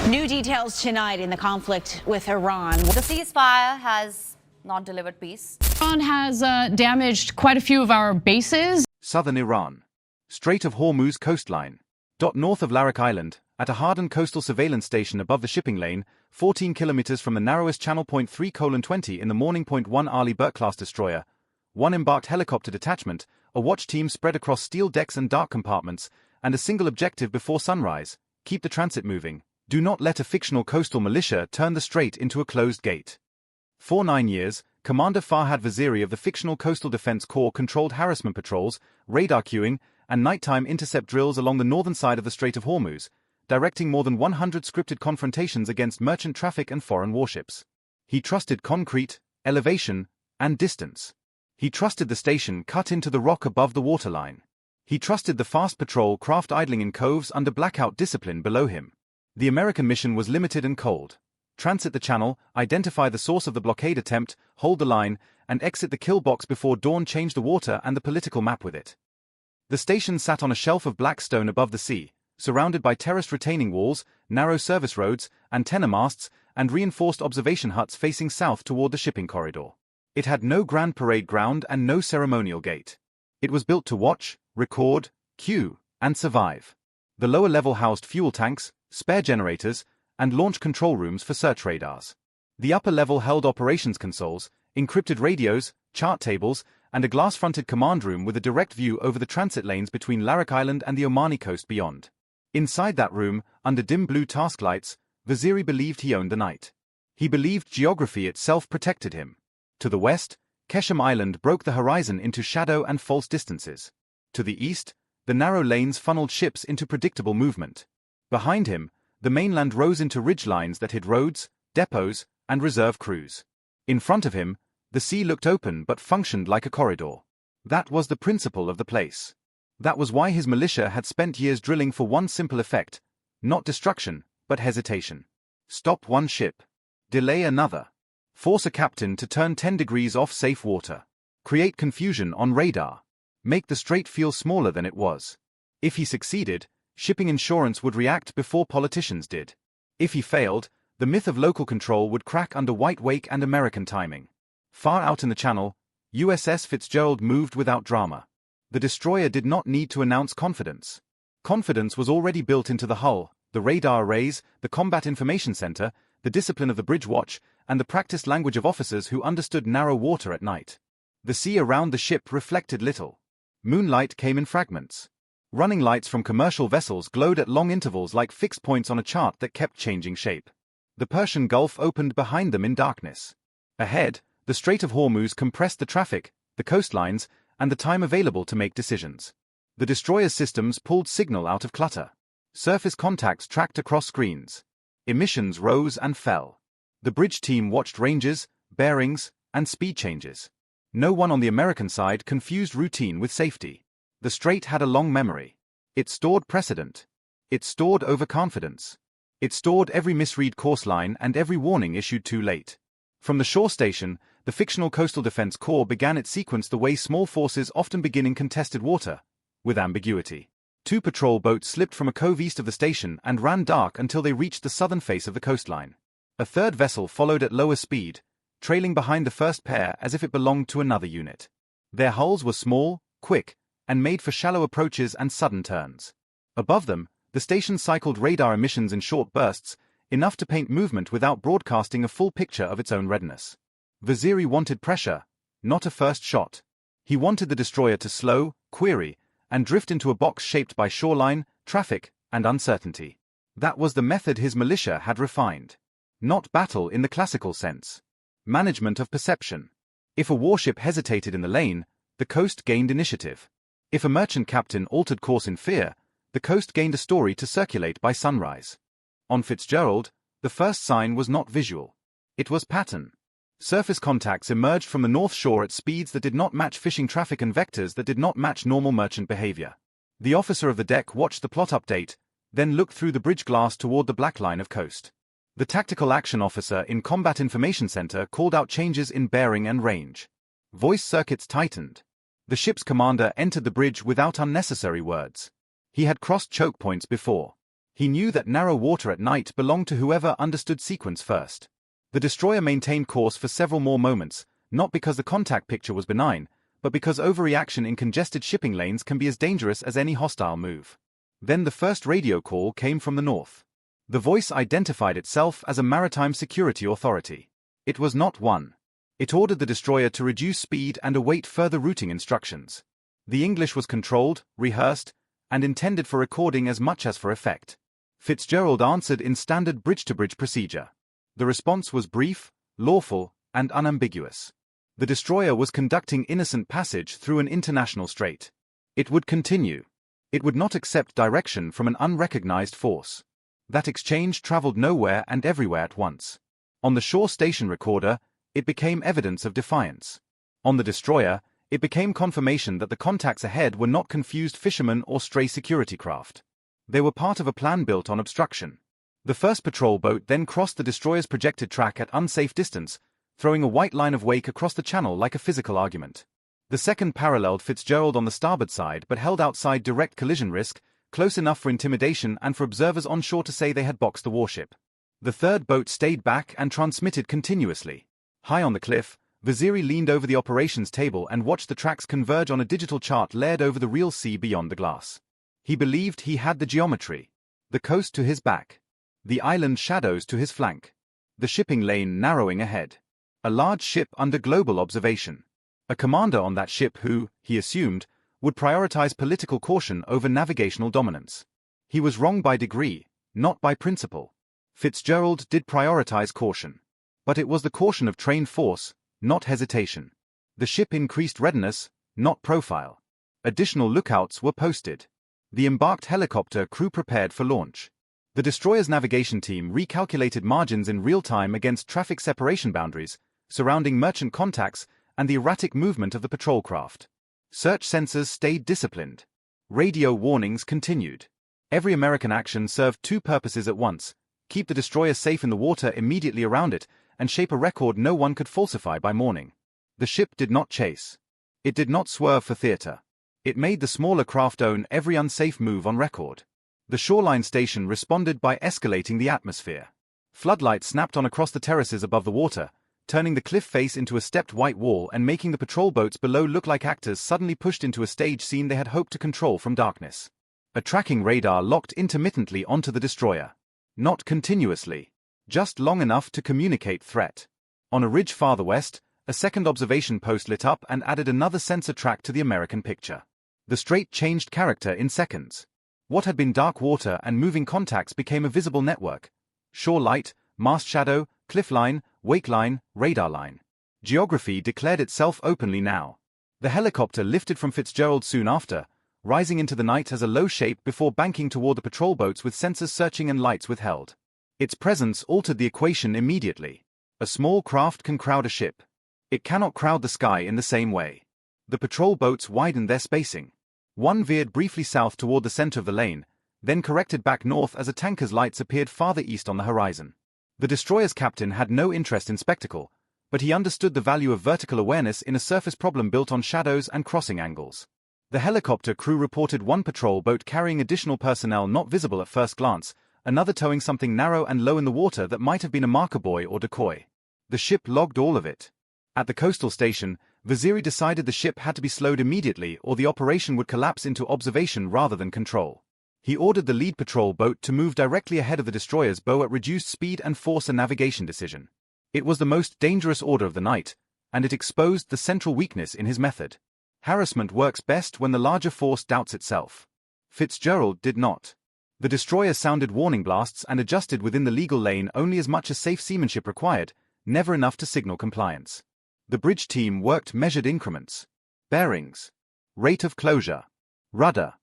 New details tonight in the conflict with Iran. The ceasefire has not delivered peace. Iran has damaged quite a few of our bases. Southern Iran. Strait of Hormuz coastline. North of Larak Island, at a hardened coastal surveillance station above the shipping lane, 14 kilometers from the narrowest channel. 3:20 in the morning. 1 Ali Peykaap-class destroyer, 1 embarked helicopter detachment, a watch team spread across steel decks and dark compartments, and a single objective before sunrise: keep the transit moving. Do not let a fictional coastal militia turn the strait into a closed gate. For 9 years, Commander Farhad Vaziri of the fictional Coastal Defense Corps controlled harassment patrols, radar queuing, and nighttime intercept drills along the northern side of the Strait of Hormuz, directing more than 100 scripted confrontations against merchant traffic and foreign warships. He trusted concrete, elevation, and distance. He trusted the station cut into the rock above the waterline. He trusted the fast patrol craft idling in coves under blackout discipline below him. The American mission was limited and cold. Transit the channel, identify the source of the blockade attempt, hold the line, and exit the kill box before dawn. Change the water and the political map with it. The station sat on a shelf of black stone above the sea, surrounded by terraced retaining walls, narrow service roads, antenna masts, and reinforced observation huts facing south toward the shipping corridor. It had no grand parade ground and no ceremonial gate. It was built to watch, record, queue, and survive. The lower level housed fuel tanks, spare generators, and launch control rooms for search radars. The upper level held operations consoles, encrypted radios, chart tables, and a glass-fronted command room with a direct view over the transit lanes between Larak Island and the Omani coast beyond. Inside that room, under dim blue task lights, Vaziri believed he owned the night. He believed geography itself protected him. To the west, Keshem Island broke the horizon into shadow and false distances. To the east, the narrow lanes funneled ships into predictable movement. Behind him, the mainland rose into ridgelines that hid roads, depots, and reserve crews. In front of him, the sea looked open but functioned like a corridor. That was the principle of the place. That was why his militia had spent years drilling for one simple effect: not destruction, but hesitation. Stop one ship. Delay another. Force a captain to turn 10 degrees off safe water. Create confusion on radar. Make the strait feel smaller than it was. If he succeeded, shipping insurance would react before politicians did. If he failed, the myth of local control would crack under white wake and American timing. Far out in the channel, USS Fitzgerald moved without drama. The destroyer did not need to announce confidence. Confidence was already built into the hull, the radar arrays, the combat information center, the discipline of the bridge watch, and the practiced language of officers who understood narrow water at night. The sea around the ship reflected little. Moonlight came in fragments. Running lights from commercial vessels glowed at long intervals like fixed points on a chart that kept changing shape. The Persian Gulf opened behind them in darkness. Ahead, the Strait of Hormuz compressed the traffic, the coastlines, and the time available to make decisions. The destroyer's systems pulled signal out of clutter. Surface contacts tracked across screens. Emissions rose and fell. The bridge team watched ranges, bearings, and speed changes. No one on the American side confused routine with safety. The strait had a long memory. It stored precedent. It stored overconfidence. It stored every misread course line and every warning issued too late. From the shore station, the fictional Coastal Defense Corps began its sequence the way small forces often begin in contested water, with ambiguity. 2 patrol boats slipped from a cove east of the station and ran dark until they reached the southern face of the coastline. A third vessel followed at lower speed, trailing behind the first pair as if it belonged to another unit. Their hulls were small, quick, and made for shallow approaches and sudden turns. Above them, the station cycled radar emissions in short bursts, enough to paint movement without broadcasting a full picture of its own readiness. Vaziri wanted pressure, not a first shot. He wanted the destroyer to slow, query, and drift into a box shaped by shoreline, traffic, and uncertainty. That was the method his militia had refined. Not battle in the classical sense. Management of perception. If a warship hesitated in the lane, the coast gained initiative. If a merchant captain altered course in fear, the coast gained a story to circulate by sunrise. On Fitzgerald, the first sign was not visual. It was pattern. Surface contacts emerged from the north shore at speeds that did not match fishing traffic and vectors that did not match normal merchant behavior. The officer of the deck watched the plot update, then looked through the bridge glass toward the black line of coast. The tactical action officer in Combat Information Center called out changes in bearing and range. Voice circuits tightened. The ship's commander entered the bridge without unnecessary words. He had crossed choke points before. He knew that narrow water at night belonged to whoever understood sequence first. The destroyer maintained course for several more moments, not because the contact picture was benign, but because overreaction in congested shipping lanes can be as dangerous as any hostile move. Then the first radio call came from the north. The voice identified itself as a maritime security authority. It was not one. It ordered the destroyer to reduce speed and await further routing instructions. The English was controlled, rehearsed, and intended for recording as much as for effect. Fitzgerald answered in standard bridge-to-bridge procedure. The response was brief, lawful, and unambiguous. The destroyer was conducting innocent passage through an international strait. It would continue. It would not accept direction from an unrecognized force. That exchange traveled nowhere and everywhere at once. On the shore station recorder, it became evidence of defiance. On the destroyer, it became confirmation that the contacts ahead were not confused fishermen or stray security craft. They were part of a plan built on obstruction. The first patrol boat then crossed the destroyer's projected track at unsafe distance, throwing a white line of wake across the channel like a physical argument. The second paralleled Fitzgerald on the starboard side but held outside direct collision risk, close enough for intimidation and for observers on shore to say they had boxed the warship. The third boat stayed back and transmitted continuously. High on the cliff, Vaziri leaned over the operations table and watched the tracks converge on a digital chart layered over the real sea beyond the glass. He believed he had the geometry. The coast to his back. The island shadows to his flank. The shipping lane narrowing ahead. A large ship under global observation. A commander on that ship who, he assumed, would prioritize political caution over navigational dominance. He was wrong by degree, not by principle. Fitzgerald did prioritize caution. But it was the caution of trained force, not hesitation. The ship increased readiness, not profile. Additional lookouts were posted. The embarked helicopter crew prepared for launch. The destroyer's navigation team recalculated margins in real time against traffic separation boundaries, surrounding merchant contacts, and the erratic movement of the patrol craft. Search sensors stayed disciplined. Radio warnings continued. Every American action served two purposes at once: keep the destroyer safe in the water immediately around it, and shape a record no one could falsify by morning. The ship did not chase. It did not swerve for theater. It made the smaller craft own every unsafe move on record. The shoreline station responded by escalating the atmosphere. Floodlights snapped on across the terraces above the water, turning the cliff face into a stepped white wall and making the patrol boats below look like actors suddenly pushed into a stage scene they had hoped to control from darkness. A tracking radar locked intermittently onto the destroyer. Not continuously. Just long enough to communicate threat. On a ridge farther west, a second observation post lit up and added another sensor track to the American picture. The strait changed character in seconds. What had been dark water and moving contacts became a visible network. Shore light, mast shadow, cliff line, wake line, radar line. Geography declared itself openly now. The helicopter lifted from Fitzgerald soon after, rising into the night as a low shape before banking toward the patrol boats with sensors searching and lights withheld. Its presence altered the equation immediately. A small craft can crowd a ship. It cannot crowd the sky in the same way. The patrol boats widened their spacing. One veered briefly south toward the center of the lane, then corrected back north as a tanker's lights appeared farther east on the horizon. The destroyer's captain had no interest in spectacle, but he understood the value of vertical awareness in a surface problem built on shadows and crossing angles. The helicopter crew reported one patrol boat carrying additional personnel not visible at first glance, another towing something narrow and low in the water that might have been a marker buoy or decoy. The ship logged all of it. At the coastal station, Vaziri decided the ship had to be slowed immediately or the operation would collapse into observation rather than control. He ordered the lead patrol boat to move directly ahead of the destroyer's bow at reduced speed and force a navigation decision. It was the most dangerous order of the night, and it exposed the central weakness in his method. Harassment works best when the larger force doubts itself. Fitzgerald did not. The destroyer sounded warning blasts and adjusted within the legal lane only as much as safe seamanship required, never enough to signal compliance. The bridge team worked measured increments. Bearings. Rate of closure. Rudder.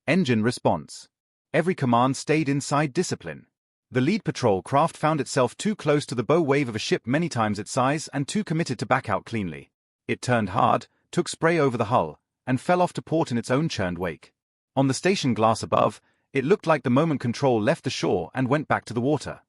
Engine response. Every command stayed inside discipline. The lead patrol craft found itself too close to the bow wave of a ship many times its size and too committed to back out cleanly. It turned hard, took spray over the hull, and fell off to port in its own churned wake. On the station glass above, it looked like the moment control left the shore and went back to the water.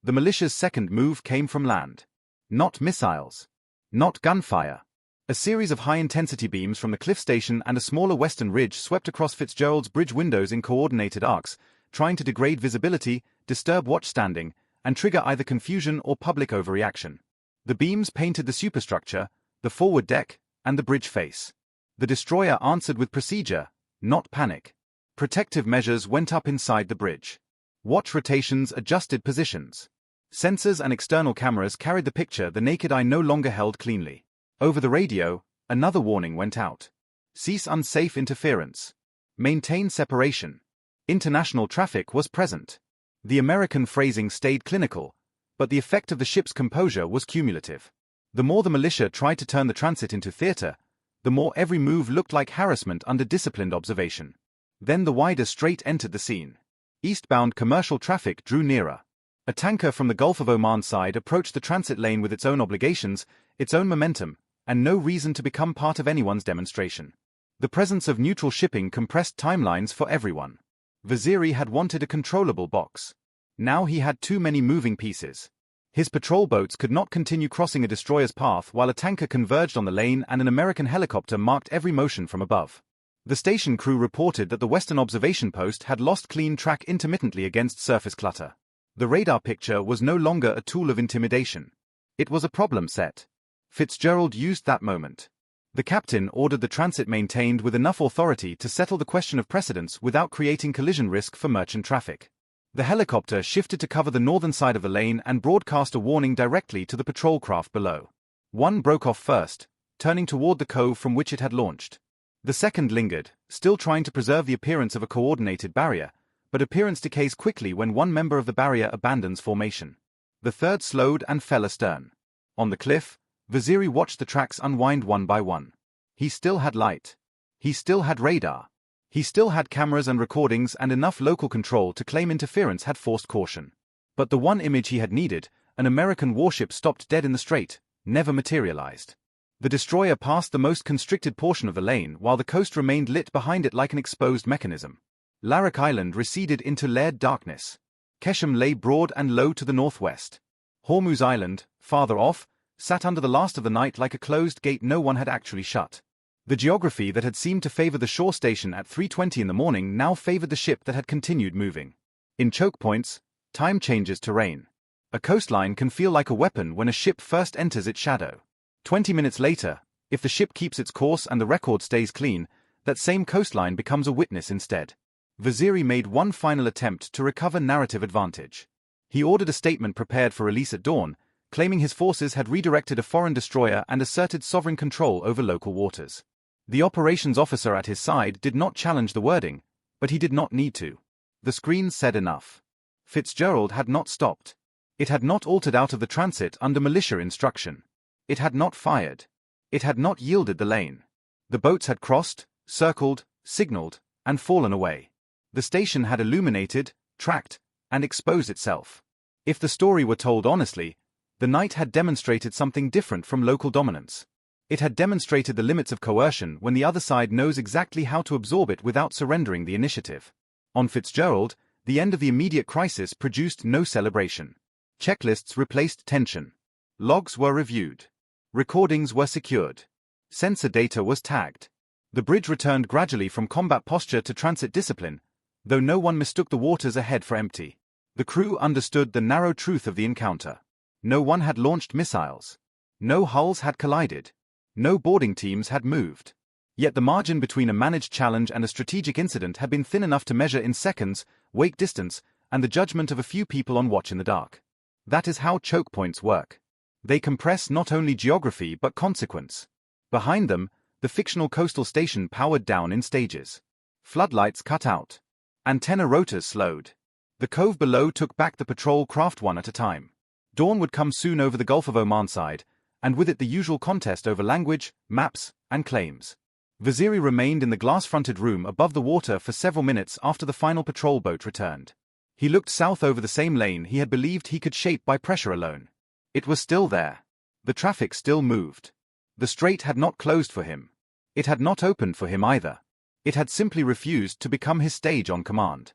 The militia's second move came from land. Not missiles. Not gunfire. A series of high-intensity beams from the cliff station and a smaller western ridge swept across Fitzgerald's bridge windows in coordinated arcs, trying to degrade visibility, disturb watchstanding, and trigger either confusion or public overreaction. The beams painted the superstructure, the forward deck, and the bridge face. The destroyer answered with procedure, not panic. Protective measures went up inside the bridge. Watch rotations adjusted positions. Sensors and external cameras carried the picture the naked eye no longer held cleanly. Over the radio, another warning went out. Cease unsafe interference. Maintain separation. International traffic was present. The American phrasing stayed clinical, but the effect of the ship's composure was cumulative. The more the militia tried to turn the transit into theater, the more every move looked like harassment under disciplined observation. Then the wider strait entered the scene. Eastbound commercial traffic drew nearer. A tanker from the Gulf of Oman side approached the transit lane with its own obligations, its own momentum, and no reason to become part of anyone's demonstration. The presence of neutral shipping compressed timelines for everyone. Vaziri had wanted a controllable box. Now he had too many moving pieces. His patrol boats could not continue crossing a destroyer's path while a tanker converged on the lane and an American helicopter marked every motion from above. The station crew reported that the Western observation post had lost clean track intermittently against surface clutter. The radar picture was no longer a tool of intimidation. It was a problem set. Fitzgerald used that moment. The captain ordered the transit maintained with enough authority to settle the question of precedence without creating collision risk for merchant traffic. The helicopter shifted to cover the northern side of the lane and broadcast a warning directly to the patrol craft below. One broke off first, turning toward the cove from which it had launched. The second lingered, still trying to preserve the appearance of a coordinated barrier, but appearance decays quickly when one member of the barrier abandons formation. The third slowed and fell astern. On the cliff, Vaziri watched the tracks unwind one by one. He still had light. He still had radar. He still had cameras and recordings and enough local control to claim interference had forced caution. But the one image he had needed, an American warship stopped dead in the strait, never materialized. The destroyer passed the most constricted portion of the lane while the coast remained lit behind it like an exposed mechanism. Larak Island receded into layered darkness. Keshem lay broad and low to the northwest. Hormuz Island, farther off, sat under the last of the night like a closed gate no one had actually shut. The geography that had seemed to favor the shore station at 3:20 in the morning now favored the ship that had continued moving. In choke points, time changes terrain. A coastline can feel like a weapon when a ship first enters its shadow. 20 minutes later, if the ship keeps its course and the record stays clean, that same coastline becomes a witness instead. Vaziri made one final attempt to recover narrative advantage. He ordered a statement prepared for release at dawn, claiming his forces had redirected a foreign destroyer and asserted sovereign control over local waters. The operations officer at his side did not challenge the wording, but he did not need to. The screen said enough. Fitzgerald had not stopped. It had not altered out of the transit under militia instruction. It had not fired. It had not yielded the lane. The boats had crossed, circled, signaled, and fallen away. The station had illuminated, tracked, and exposed itself. If the story were told honestly, the night had demonstrated something different from local dominance. It had demonstrated the limits of coercion when the other side knows exactly how to absorb it without surrendering the initiative. On Fitzgerald, the end of the immediate crisis produced no celebration. Checklists replaced tension. Logs were reviewed. Recordings were secured. Sensor data was tagged. The bridge returned gradually from combat posture to transit discipline, though no one mistook the waters ahead for empty. The crew understood the narrow truth of the encounter. No one had launched missiles. No hulls had collided. No boarding teams had moved. Yet the margin between a managed challenge and a strategic incident had been thin enough to measure in seconds, wake distance, and the judgment of a few people on watch in the dark. That is how choke points work. They compress not only geography but consequence. Behind them, the fictional coastal station powered down in stages. Floodlights cut out. Antenna rotors slowed. The cove below took back the patrol craft one at a time. Dawn would come soon over the Gulf of Oman side, and with it the usual contest over language, maps, and claims. Vaziri remained in the glass-fronted room above the water for several minutes after the final patrol boat returned. He looked south over the same lane he had believed he could shape by pressure alone. It was still there. The traffic still moved. The strait had not closed for him. It had not opened for him either. It had simply refused to become his stage on command.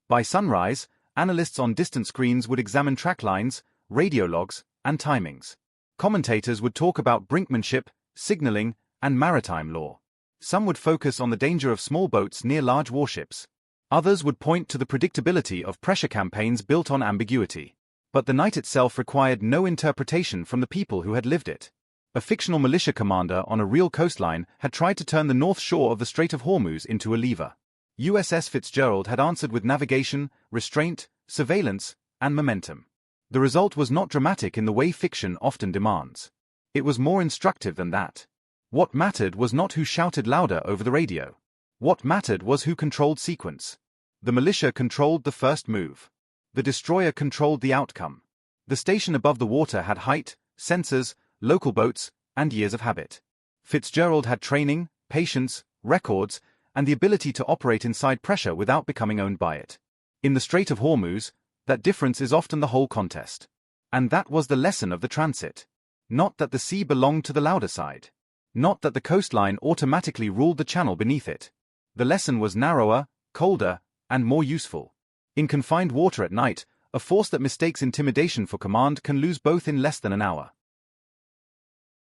By sunrise, analysts on distant screens would examine track lines, radio logs, and timings. Commentators would talk about brinkmanship, signaling, and maritime law. Some would focus on the danger of small boats near large warships. Others would point to the predictability of pressure campaigns built on ambiguity. But the night itself required no interpretation from the people who had lived it. A fictional militia commander on a real coastline had tried to turn the north shore of the Strait of Hormuz into a lever. USS Fitzgerald had answered with navigation, restraint, surveillance, and momentum. The result was not dramatic in the way fiction often demands. It was more instructive than that. What mattered was not who shouted louder over the radio. What mattered was who controlled sequence. The militia controlled the first move. The destroyer controlled the outcome. The station above the water had height, sensors, local boats, and years of habit. Fitzgerald had training, patience, records, and the ability to operate inside pressure without becoming owned by it. In the Strait of Hormuz, that difference is often the whole contest. And that was the lesson of the transit. Not that the sea belonged to the louder side. Not that the coastline automatically ruled the channel beneath it. The lesson was narrower, colder, and more useful. In confined water at night, a force that mistakes intimidation for command can lose both in less than an hour.